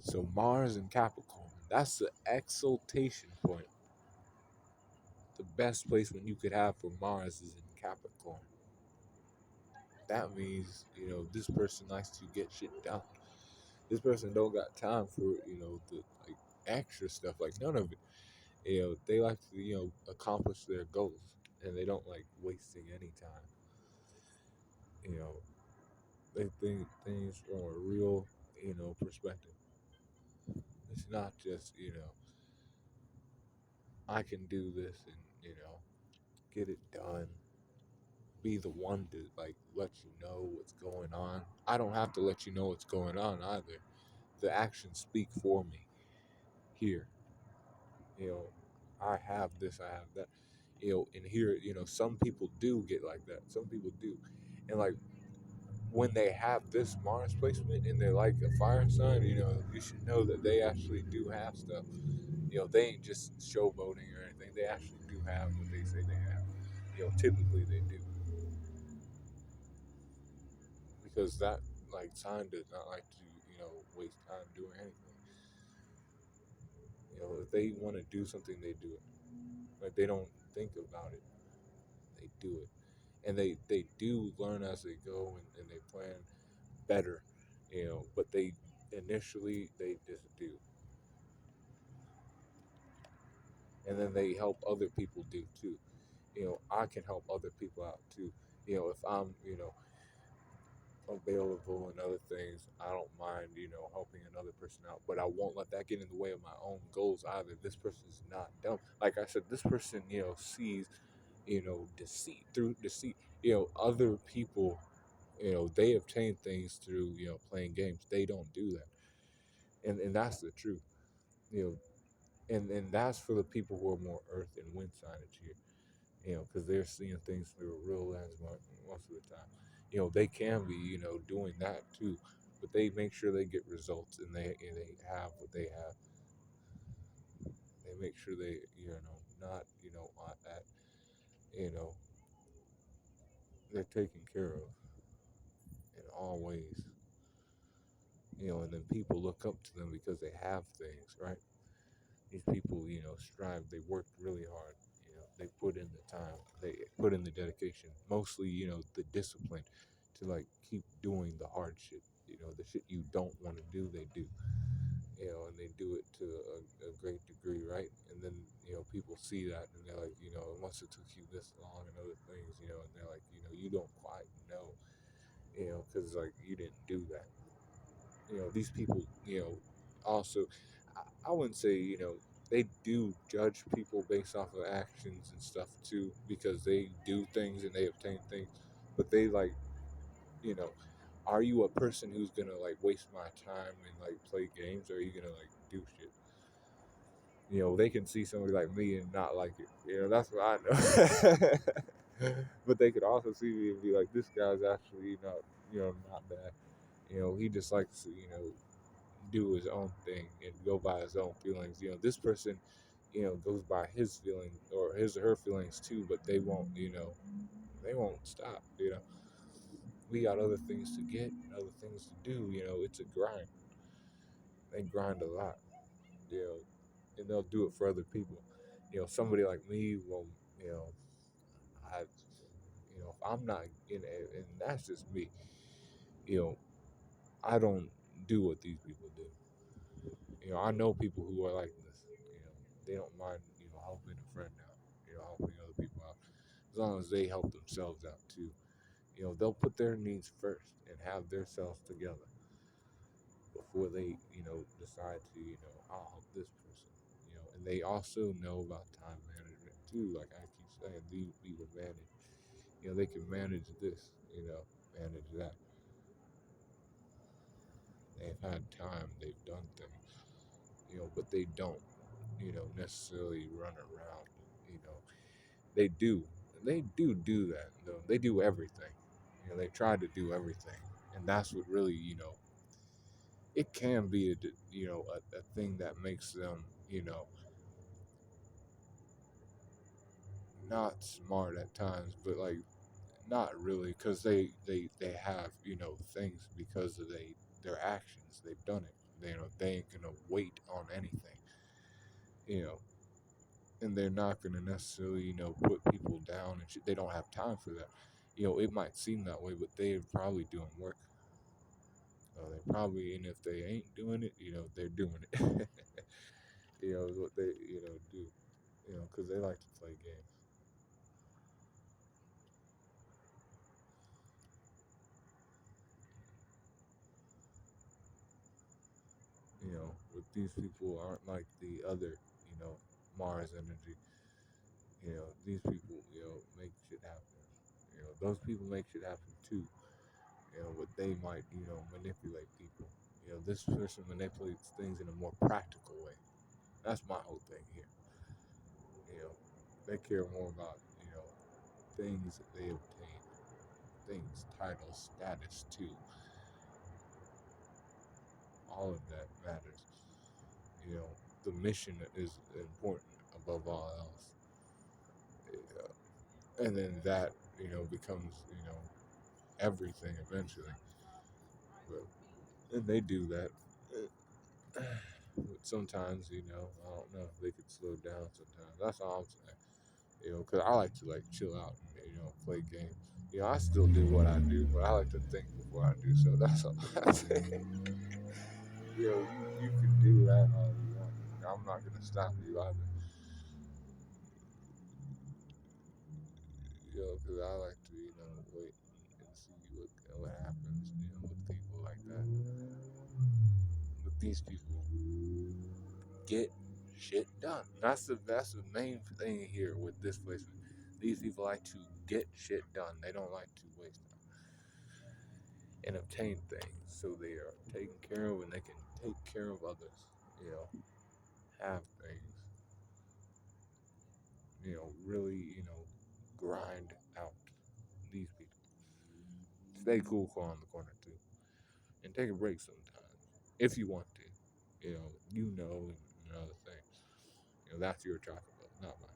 So Mars and Capricorn, that's the exaltation point. The best place when you could have for Mars is in Capricorn. That means, this person likes to get shit done. This person don't got time for, the like extra stuff, like none of it. They like to, accomplish their goals, and they don't like wasting any time. You know, they think things from a real, perspective. It's not just, I can do this and, get it done. Be the one to like let you know what's going on. I don't have to let you know what's going on either. The actions speak for me here. You know, I have this, I have that. And here, some people do get like that. Some people do. And like when they have this Mars placement and they're like a fire sign, you should know that they actually do have stuff. They ain't just showboating or anything. They actually do have what they say they have. Typically they do. Because that like sign does not like to, waste time doing anything. If they want to do something, they do it. Like they don't think about it. They do it. And they do learn as they go, and they plan better, but they initially they just do. And then they help other people do too. I can help other people out too. If I'm, available and other things, I don't mind, helping another person out. But I won't let that get in the way of my own goals either. This person's not dumb. Like I said, this person, sees, deceit through deceit. Other people, they obtain things through, playing games. They don't do that. And that's the truth. You know, and that's for the people who are more earth and wind signage here, because they're seeing things through a real lens most of the time. They can be, doing that too, but they make sure they get results, and they have what they have. They make sure they, not, at, you know, they're taken care of in all ways. And then people look up to them because they have things, right? These people, strive. They work really hard. They put in the time. They put in the dedication. Mostly, the discipline to like keep doing the hard shit. The shit you don't want to do, they do. And they do it to a great degree, right? And then, people see that and they're like, unless it took you this long and other things, and they're like, you don't quite know, because like you didn't do that. These people, also, I wouldn't say, they do judge people based off of actions and stuff too, because they do things and they obtain things, but they like, you know, are you a person who's gonna like waste my time and like play games, or are you gonna like do shit? They can see somebody like me and not like it. That's what I know. But they could also see me and be like, this guy's actually not, not bad. He just likes to, do his own thing and go by his own feelings. This person, goes by his feelings or his or her feelings too, but they won't, they won't stop. We got other things to get, other things to do. It's a grind. They grind a lot, you know, and they'll do it for other people. Somebody like me will, I, if I'm not in it, and that's just me, you know, I don't do what these people do. I know people who are like this. They don't mind, helping a friend out, helping other people out, as long as they help themselves out too. They'll put their needs first and have their selves together before they, decide to, I'll help this person. And they also know about time management too. Like I keep saying, these people manage. They can manage this, manage that. They've had time, they've done things, but they don't, necessarily run around. You know, they do, they do that though. They do everything. They try to do everything, and that's what really, it can be a thing that makes them, not smart at times, but like not really, because they have things because of their actions. They've done it. they ain't gonna wait on anything, you know, and they're not gonna necessarily, put people down and shit. They don't have time for that. It might seem that way, but they're probably doing work. They probably, and if they ain't doing it, they're doing it. Is what they, do. Because they like to play games. With these people aren't like the other, Mars energy. These people, make shit happen. Those people make shit happen too. But they might, manipulate people. This person manipulates things in a more practical way. That's my whole thing here. You know, they care more about, things that they obtain, things, titles, status too. All of that matters. You know, the mission is important above all else. And then that, becomes, everything eventually. But and they do that. But sometimes, I don't know, they could slow down sometimes. That's all I'm saying. Because I like to like chill out and play games. I still do what I do, but I like to think before I do. So that's all I'm saying. You can do that all you want. I'm not gonna stop you either. Because I like to, wait and see what happens, with people like that. With these people, get shit done. That's the main thing here with this placement. These people like to get shit done. They don't like to waste time and obtain things. So they are taken care of and they can take care of others. You know, have things. Really, grind out these people. Stay cool on the corner too. And take a break sometimes. If you want to. And other things. That's your chocolate, not mine.